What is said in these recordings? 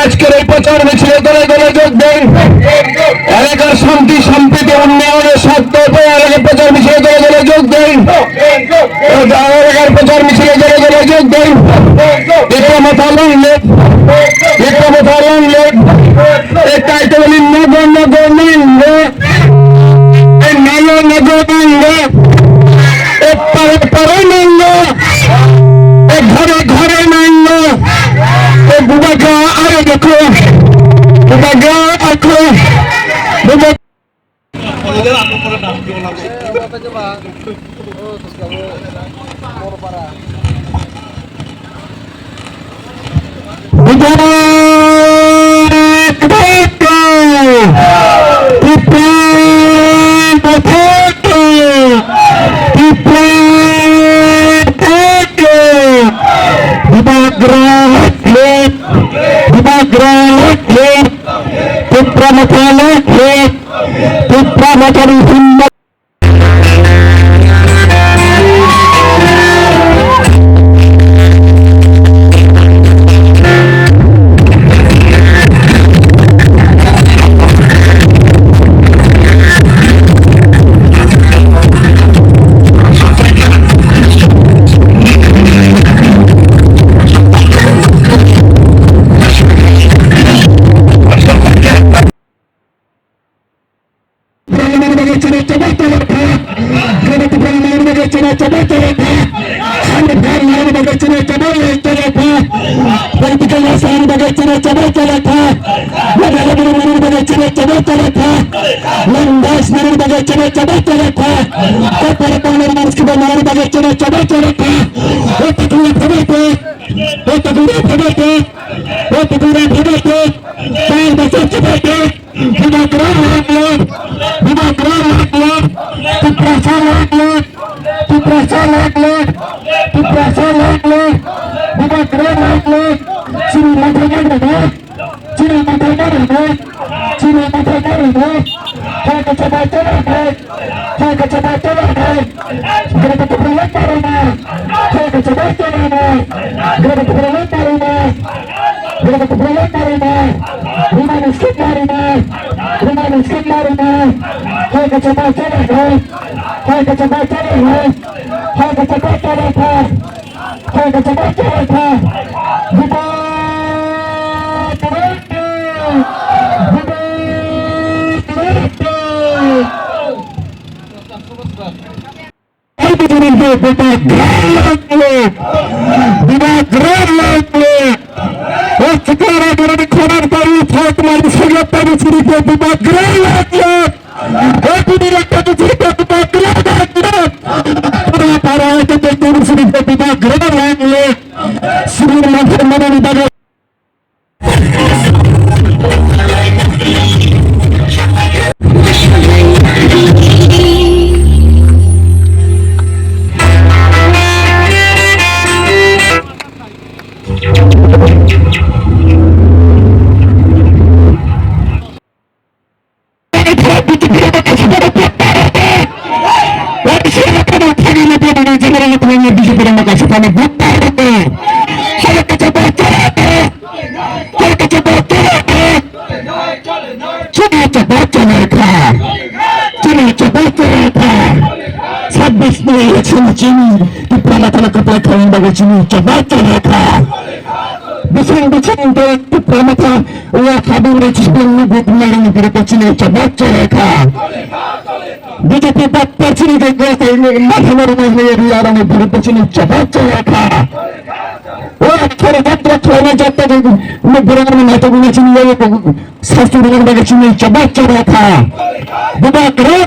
আজকের এই প্রচার মিছিলে দলে দলে যোগ দেন। এলাকার শান্তি সম্প্রীতি উন্নয়নের স্বার্থ এলাকার প্রচার মিছিলে দলে দলে যোগ দেন। এলাকার প্রচার মিছিলে দলে দলে যোগ দেন। ঘরে ঘরে নাইল বুবাগা আরে দেখো বুবাগা আখো Sini di Pramatan Kapal Kalian bagi sini coba mereka bising di Pramatan ulah kabur recibin nubuk melarang di sini coba mereka BJP bapak sini dengan ini mahkamah rumah orang di sini coba mereka ulah kiri jatuh kiri jatuh berang mengatakan di sini satu dengan bagi sini coba mereka bukan keren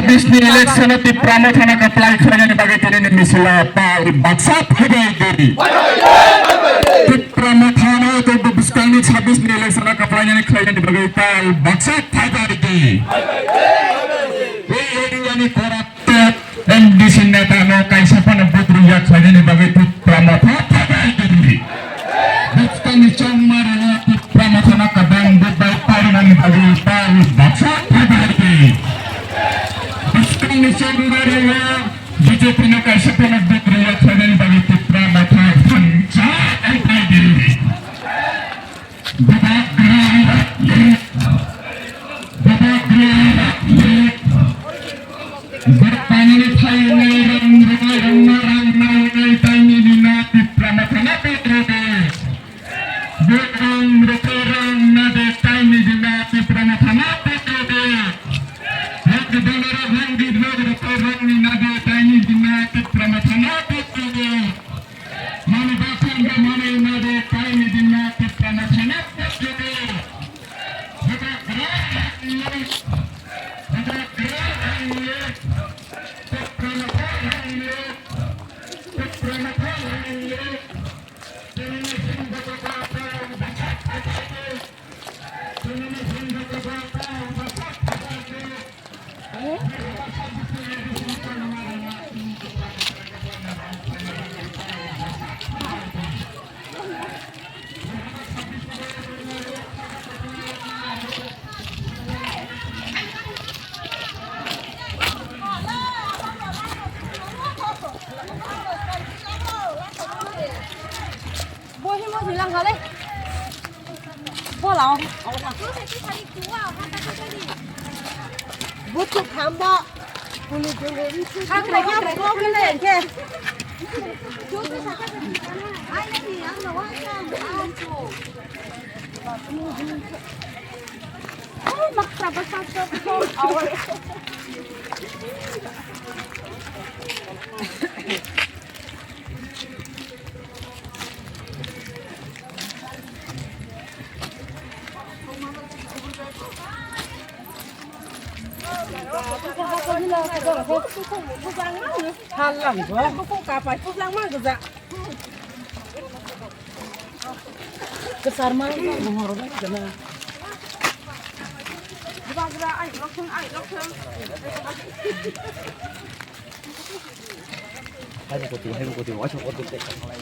habis ni election di Pramatan Kapal Kalian bagi ini misalnya Pak Baksa Hagai Diri di Pramatan itu bukan ni habis ni election Kapal Kalian bagi Pak Baksa Hagai Diri ini yang korak dan di sini tanah kaisa penebut ruyak Kalian bagi Pramatan Hagai Diri bukan ni cuma di Pramatan Kapal baik parinan bagi Pak Baksa Hagai Diri BJP no kaisa penebut ruyak Kalian bagi Pramatan Hagai Diri Bapak bertani thayne rang tani dinati Pramatan Petrode berang berang nade tani dinati Pramatan Petrode hak dolar handi dolar berang nade tani dinati Pramatan Petrode mani bakang mani nade tani dinati Pramatan Petrode butuh hamba kulit jeli itu kakaknya mau beli ke oh mak berapa satu awal halang gua kok kapai pulang mah geus kesar mah ngorong gana gerak ai lokung hai một cô tìm nói cho cô tìm tệ này